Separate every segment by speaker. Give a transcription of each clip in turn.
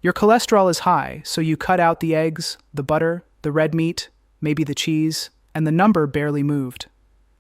Speaker 1: Your cholesterol is high, so you cut out the eggs, the butter, the red meat, maybe the cheese, and the number barely moved.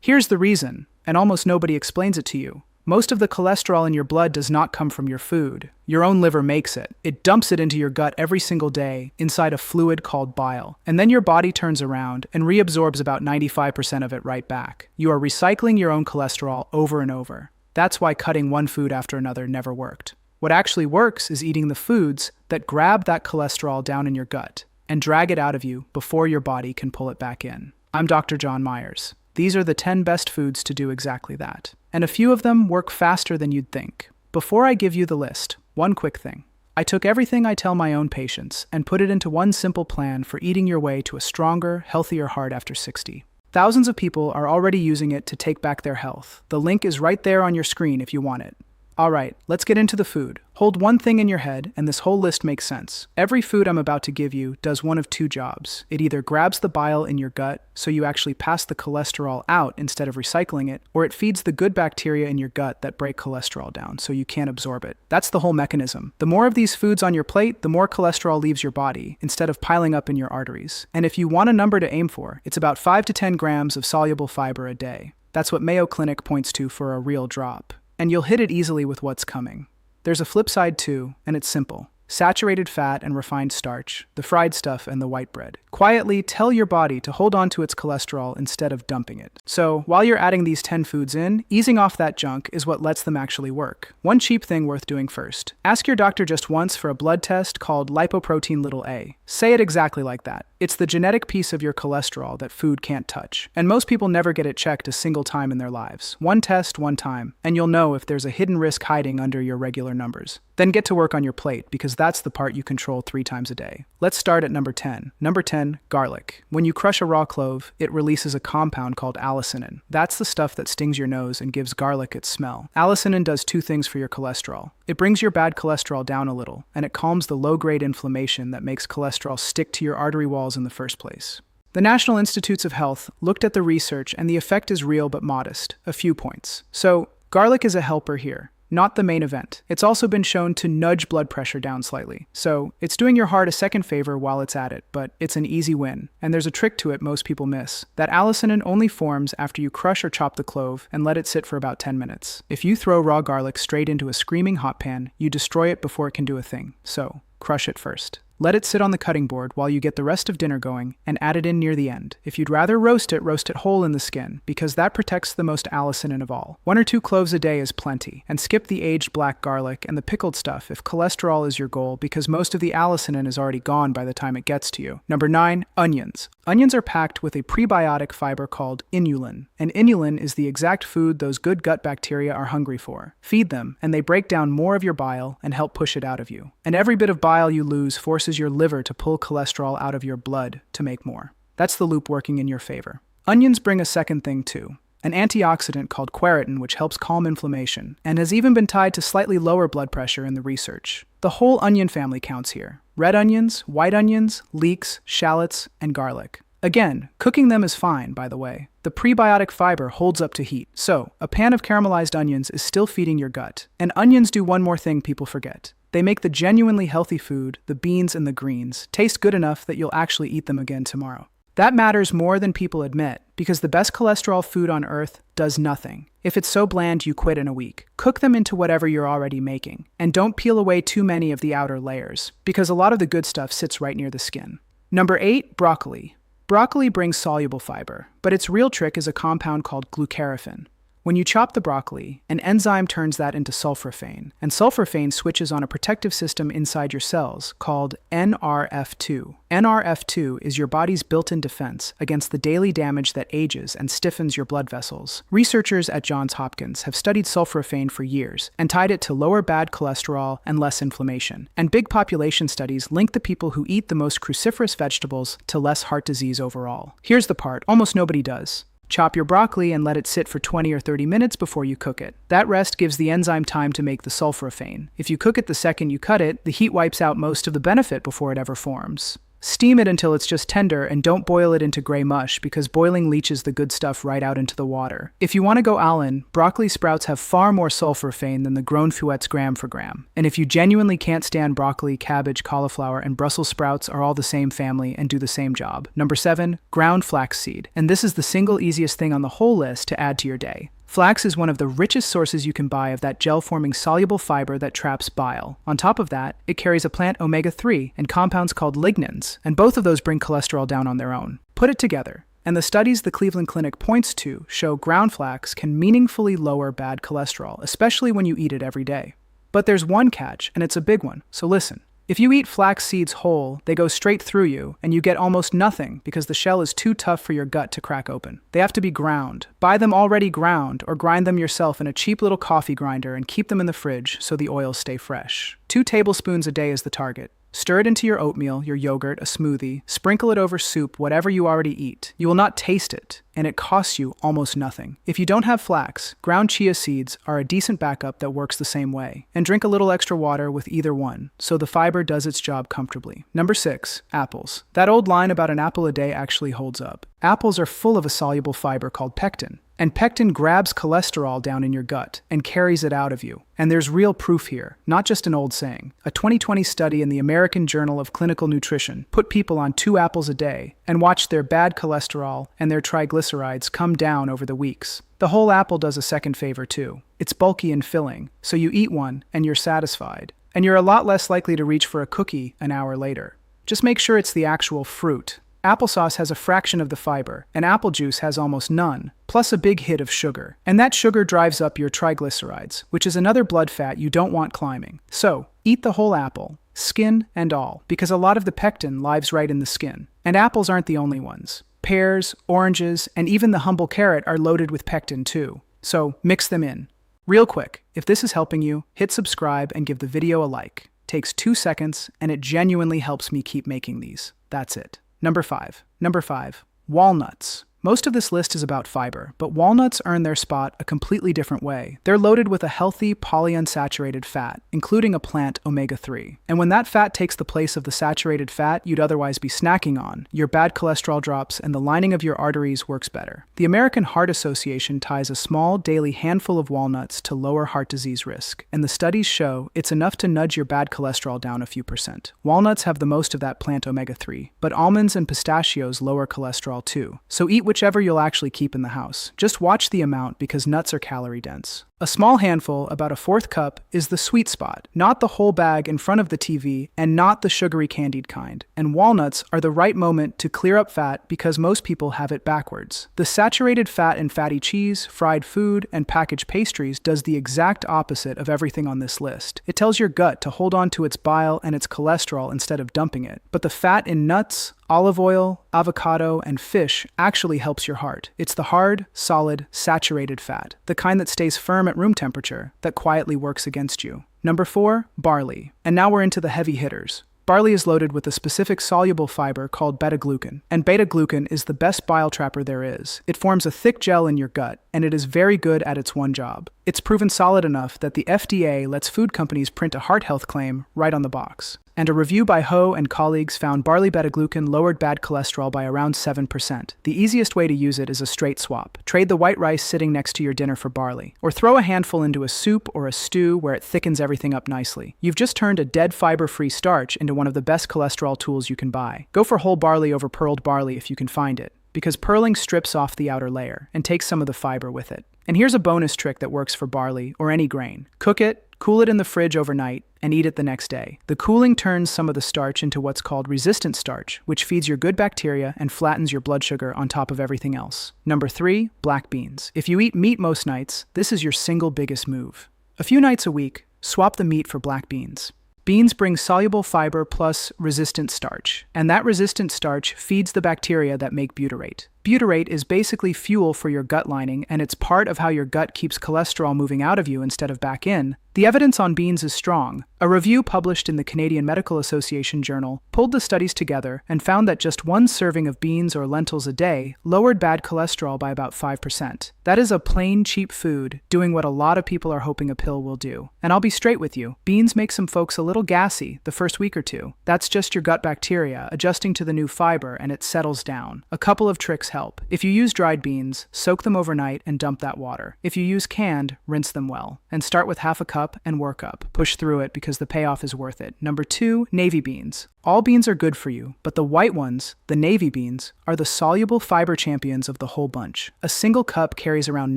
Speaker 1: Here's the reason, and almost nobody explains it to you. Most of the cholesterol in your blood does not come from your food. Your own liver makes it. It dumps it into your gut every single day inside a fluid called bile. And then your body turns around and reabsorbs about 95% of it right back. You are recycling your own cholesterol over and over. That's why cutting one food after another never worked. What actually works is eating the foods that grab that cholesterol down in your gut and drag it out of you before your body can pull it back in. I'm Dr. John Myers. These are the 10 best foods to do exactly that. And a few of them work faster than you'd think. Before I give you the list, one quick thing. I took everything I tell my own patients and put it into one simple plan for eating your way to a stronger, healthier heart after 60. Thousands of people are already using it to take back their health. The link is right there on your screen if you want it. All right, let's get into the food. Hold one thing in your head, and this whole list makes sense. Every food I'm about to give you does one of two jobs. It either grabs the bile in your gut, so you actually pass the cholesterol out instead of recycling it, or it feeds the good bacteria in your gut that break cholesterol down, so you can't absorb it. That's the whole mechanism. The more of these foods on your plate, the more cholesterol leaves your body, instead of piling up in your arteries. And if you want a number to aim for, it's about 5 to 10 grams of soluble fiber a day. That's what Mayo Clinic points to for a real drop. And you'll hit it easily with what's coming. There's a flip side too, and it's simple. Saturated fat and refined starch, the fried stuff and the white bread. Quietly tell your body to hold on to its cholesterol instead of dumping it. So, while you're adding these 10 foods in, easing off that junk is what lets them actually work. One cheap thing worth doing first. Ask your doctor just once for a blood test called lipoprotein(a). Say it exactly like that. It's the genetic piece of your cholesterol that food can't touch. And most people never get it checked a single time in their lives. One test, one time, and you'll know if there's a hidden risk hiding under your regular numbers. Then get to work on your plate, because that's the part you control 3 times a day. Let's start at number 10. Number 10, garlic. When you crush a raw clove, it releases a compound called allicinin. That's the stuff that stings your nose and gives garlic its smell. Allicinin does 2 things for your cholesterol. It brings your bad cholesterol down a little, and it calms the low-grade inflammation that makes cholesterol stick to your artery walls in the first place. The National Institutes of Health looked at the research, and the effect is real but modest. A few points. So, garlic is a helper here, not the main event. It's also been shown to nudge blood pressure down slightly. So, it's doing your heart a second favor while it's at it, but it's an easy win. And there's a trick to it most people miss. That allicinin only forms after you crush or chop the clove and let it sit for about 10 minutes. If you throw raw garlic straight into a screaming hot pan, you destroy it before it can do a thing. So, crush it first. Let it sit on the cutting board while you get the rest of dinner going, and add it in near the end. If you'd rather roast it whole in the skin, because that protects the most allicinin of all. 1 or 2 cloves a day is plenty, and skip the aged black garlic and the pickled stuff if cholesterol is your goal, because most of the allicinin is already gone by the time it gets to you. Number 9, onions. Onions are packed with a prebiotic fiber called inulin, and inulin is the exact food those good gut bacteria are hungry for. Feed them, and they break down more of your bile and help push it out of you. And every bit of bile you lose forces your liver to pull cholesterol out of your blood to make more. That's the loop working in your favor. Onions bring a second thing too, an antioxidant called quercetin, which helps calm inflammation, and has even been tied to slightly lower blood pressure in the research. The whole onion family counts here. Red onions, white onions, leeks, shallots, and garlic. Again, cooking them is fine, by the way. The prebiotic fiber holds up to heat, so a pan of caramelized onions is still feeding your gut. And onions do one more thing people forget. They make the genuinely healthy food, the beans and the greens, taste good enough that you'll actually eat them again tomorrow. That matters more than people admit, because the best cholesterol food on earth does nothing. If it's so bland, you quit in a week. Cook them into whatever you're already making. And don't peel away too many of the outer layers, because a lot of the good stuff sits right near the skin. Number 8, broccoli. Broccoli brings soluble fiber, but its real trick is a compound called glucaraphin. When you chop the broccoli, an enzyme turns that into sulforaphane, and sulforaphane switches on a protective system inside your cells called NRF2. NRF2 is your body's built-in defense against the daily damage that ages and stiffens your blood vessels. Researchers at Johns Hopkins have studied sulforaphane for years and tied it to lower bad cholesterol and less inflammation. And big population studies link the people who eat the most cruciferous vegetables to less heart disease overall. Here's the part almost nobody does. Chop your broccoli and let it sit for 20 or 30 minutes before you cook it. That rest gives the enzyme time to make the sulforaphane. If you cook it the second you cut it, the heat wipes out most of the benefit before it ever forms. Steam it until it's just tender and don't boil it into gray mush because boiling leaches the good stuff right out into the water. If you want to go all in, broccoli sprouts have far more sulforaphane than the grown fouettes gram for gram. And if you genuinely can't stand broccoli, cabbage, cauliflower, and Brussels sprouts are all the same family and do the same job. Number 7, ground flaxseed. And this is the single easiest thing on the whole list to add to your day. Flax is one of the richest sources you can buy of that gel-forming soluble fiber that traps bile. On top of that, it carries a plant omega-3 and compounds called lignans, and both of those bring cholesterol down on their own. Put it together, and the studies the Cleveland Clinic points to show ground flax can meaningfully lower bad cholesterol, especially when you eat it every day. But there's one catch, and it's a big one, so listen. If you eat flax seeds whole, they go straight through you, and you get almost nothing because the shell is too tough for your gut to crack open. They have to be ground. Buy them already ground, or grind them yourself in a cheap little coffee grinder and keep them in the fridge so the oils stay fresh. 2 tablespoons a day is the target. Stir it into your oatmeal, your yogurt, a smoothie, sprinkle it over soup, whatever you already eat. You will not taste it, and it costs you almost nothing. If you don't have flax, ground chia seeds are a decent backup that works the same way. And drink a little extra water with either one, so the fiber does its job comfortably. Number 6, apples. That old line about an apple a day actually holds up. Apples are full of a soluble fiber called pectin. And pectin grabs cholesterol down in your gut and carries it out of you. And there's real proof here, not just an old saying. A 2020 study in the American Journal of Clinical Nutrition put people on 2 apples a day and watched their bad cholesterol and their triglycerides come down over the weeks. The whole apple does a second favor too. It's bulky and filling, so you eat one and you're satisfied. And you're a lot less likely to reach for a cookie an hour later. Just make sure it's the actual fruit. Applesauce has a fraction of the fiber, and apple juice has almost none, plus a big hit of sugar. And that sugar drives up your triglycerides, which is another blood fat you don't want climbing. So, eat the whole apple, skin and all, because a lot of the pectin lives right in the skin. And apples aren't the only ones. Pears, oranges, and even the humble carrot are loaded with pectin too. So, mix them in. Real quick, if this is helping you, hit subscribe and give the video a like. Takes 2 seconds, and it genuinely helps me keep making these. That's it. Number 5, walnuts. Most of this list is about fiber, but walnuts earn their spot a completely different way. They're loaded with a healthy polyunsaturated fat, including a plant omega-3. And when that fat takes the place of the saturated fat you'd otherwise be snacking on, your bad cholesterol drops and the lining of your arteries works better. The American Heart Association ties a small daily handful of walnuts to lower heart disease risk, and the studies show it's enough to nudge your bad cholesterol down a few percent. Walnuts have the most of that plant omega-3, but almonds and pistachios lower cholesterol too. So eat whichever you'll actually keep in the house. Just watch the amount because nuts are calorie dense. A small handful, about a 1/4 cup, is the sweet spot, not the whole bag in front of the TV and not the sugary candied kind. And walnuts are the right moment to clear up fat because most people have it backwards. The saturated fat in fatty cheese, fried food, and packaged pastries does the exact opposite of everything on this list. It tells your gut to hold on to its bile and its cholesterol instead of dumping it. But the fat in nuts, olive oil, avocado, and fish actually helps your heart. It's the hard, solid, saturated fat, the kind that stays firm at room temperature, that quietly works against you. Number 4, barley. And now we're into the heavy hitters. Barley is loaded with a specific soluble fiber called beta-glucan, and beta-glucan is the best bile trapper there is. It forms a thick gel in your gut, and it is very good at its one job. It's proven solid enough that the FDA lets food companies print a heart health claim right on the box. And a review by Ho and colleagues found barley beta-glucan lowered bad cholesterol by around 7%. The easiest way to use it is a straight swap. Trade the white rice sitting next to your dinner for barley. Or throw a handful into a soup or a stew where it thickens everything up nicely. You've just turned a dead fiber-free starch into one of the best cholesterol tools you can buy. Go for whole barley over pearled barley if you can find it, because pearling strips off the outer layer and takes some of the fiber with it. And here's a bonus trick that works for barley or any grain. Cook it, cool it in the fridge overnight, and eat it the next day. The cooling turns some of the starch into what's called resistant starch, which feeds your good bacteria and flattens your blood sugar on top of everything else. Number 3, black beans. If you eat meat most nights, this is your single biggest move. A few nights a week, swap the meat for black beans. Beans bring soluble fiber plus resistant starch, and that resistant starch feeds the bacteria that make butyrate. Butyrate is basically fuel for your gut lining, and it's part of how your gut keeps cholesterol moving out of you instead of back in. The evidence on beans is strong. A review published in the Canadian Medical Association journal pulled the studies together and found that just one serving of beans or lentils a day lowered bad cholesterol by about 5%. That is a plain, cheap food doing what a lot of people are hoping a pill will do. And I'll be straight with you, beans make some folks a little gassy the first week or two. That's just your gut bacteria adjusting to the new fiber, and it settles down. A couple of tricks help. If you use dried beans, soak them overnight and dump that water. If you use canned, rinse them well. And start with half a cup and work up. Push through it because the payoff is worth it. Number 2, navy beans. All beans are good for you, but the white ones, the navy beans, are the soluble fiber champions of the whole bunch. A single cup carries around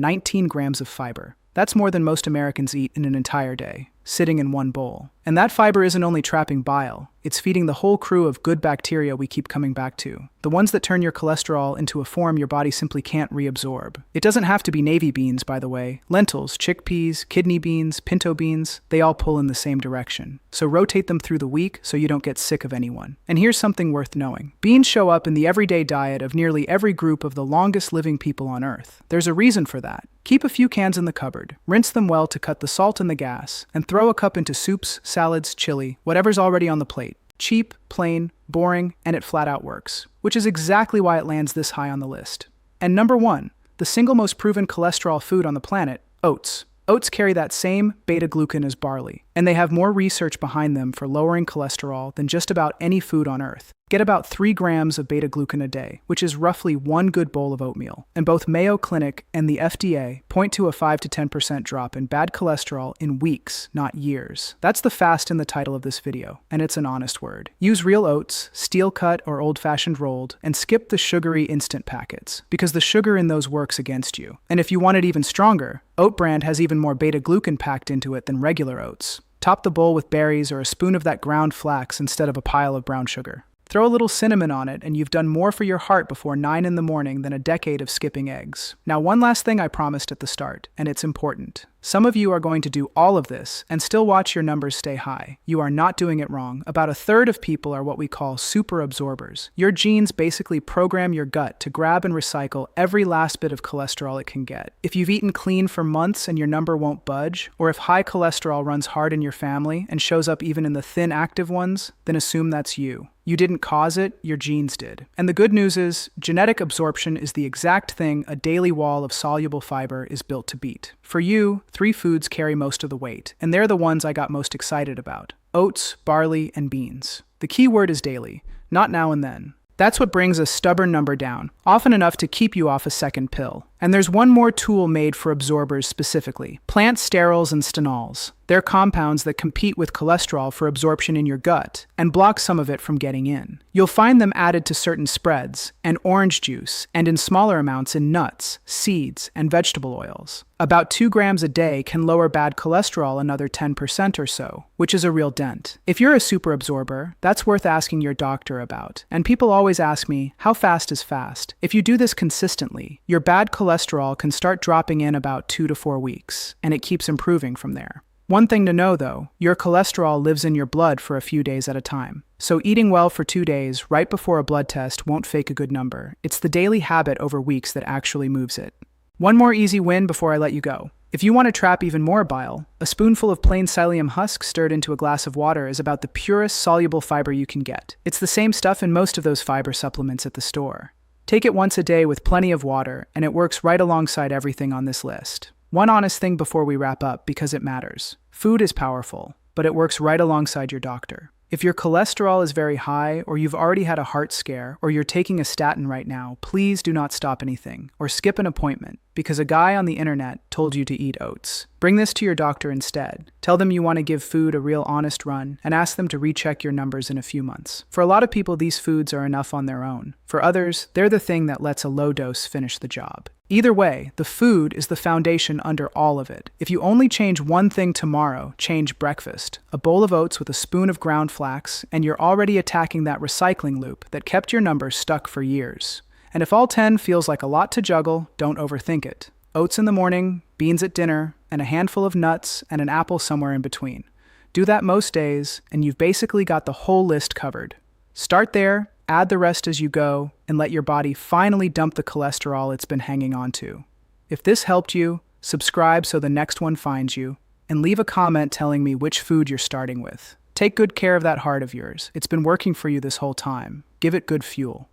Speaker 1: 19 grams of fiber. That's more than most Americans eat in an entire day, sitting in one bowl. And that fiber isn't only trapping bile, it's feeding the whole crew of good bacteria we keep coming back to. The ones that turn your cholesterol into a form your body simply can't reabsorb. It doesn't have to be navy beans, by the way. Lentils, chickpeas, kidney beans, pinto beans, they all pull in the same direction. So rotate them through the week so you don't get sick of anyone. And here's something worth knowing. Beans show up in the everyday diet of nearly every group of the longest living people on Earth. There's a reason for that. Keep a few cans in the cupboard, rinse them well to cut the salt and the gas, and throw a cup into soups, salads, chili, whatever's already on the plate. Cheap, plain, boring, and it flat out works, which is exactly why it lands this high on the list. And number 1, the single most proven cholesterol food on the planet, oats. Oats carry that same beta-glucan as barley, and they have more research behind them for lowering cholesterol than just about any food on Earth. Get about 3 grams of beta-glucan a day, which is roughly one good bowl of oatmeal. And both Mayo Clinic and the FDA point to a 5 to 10% drop in bad cholesterol in weeks, not years. That's the fast in the title of this video, and it's an honest word. Use real oats, steel-cut or old-fashioned rolled, and skip the sugary instant packets, because the sugar in those works against you. And if you want it even stronger, Oat Brand has even more beta-glucan packed into it than regular oats. Top the bowl with berries or a spoon of that ground flax instead of a pile of brown sugar. Throw a little cinnamon on it, and you've done more for your heart before 9 in the morning than a decade of skipping eggs. Now, one last thing I promised at the start, and it's important. Some of you are going to do all of this and still watch your numbers stay high. You are not doing it wrong. About a third of people are what we call super absorbers. Your genes basically program your gut to grab and recycle every last bit of cholesterol it can get. If you've eaten clean for months and your number won't budge, or if high cholesterol runs hard in your family and shows up even in the thin active ones, then assume that's you. You didn't cause it, your genes did. And the good news is, genetic absorption is the exact thing a daily wall of soluble fiber is built to beat. For you, 3 foods carry most of the weight, and they're the ones I got most excited about: oats, barley, and beans. The key word is daily, not now and then. That's what brings a stubborn number down, often enough to keep you off a second pill. And there's one more tool made for absorbers specifically: plant sterols and stenols. They're compounds that compete with cholesterol for absorption in your gut and block some of it from getting in. You'll find them added to certain spreads, and orange juice, and in smaller amounts in nuts, seeds, and vegetable oils. About 2 grams a day can lower bad cholesterol another 10% or so, which is a real dent. If you're a super absorber, that's worth asking your doctor about. And people always ask me, how fast is fast? If you do this consistently, your bad cholesterol can start dropping in about 2 to 4 weeks, and it keeps improving from there. One thing to know though, your cholesterol lives in your blood for a few days at a time. So eating well for 2 days right before a blood test won't fake a good number. It's the daily habit over weeks that actually moves it. One more easy win before I let you go. If you want to trap even more bile, a spoonful of plain psyllium husk stirred into a glass of water is about the purest soluble fiber you can get. It's the same stuff in most of those fiber supplements at the store. Take it once a day with plenty of water, and it works right alongside everything on this list. One honest thing before we wrap up, because it matters. Food is powerful, but it works right alongside your doctor. If your cholesterol is very high, or you've already had a heart scare, or you're taking a statin right now, please do not stop anything, or skip an appointment, because a guy on the internet told you to eat oats. Bring this to your doctor instead. Tell them you want to give food a real honest run, and ask them to recheck your numbers in a few months. For a lot of people, these foods are enough on their own. For others, they're the thing that lets a low dose finish the job. Either way, the food is the foundation under all of it. If you only change one thing tomorrow, change breakfast. A bowl of oats with a spoon of ground flax, and you're already attacking that recycling loop that kept your numbers stuck for years. And if all 10 feels like a lot to juggle, don't overthink it. Oats in the morning, beans at dinner, and a handful of nuts and an apple somewhere in between. Do that most days, and you've basically got the whole list covered. Start there, Add the rest as you go, and let your body finally dump the cholesterol it's been hanging on to. If this helped you, subscribe so the next one finds you, and leave a comment telling me which food you're starting with. Take good care of that heart of yours. It's been working for you this whole time. Give it good fuel.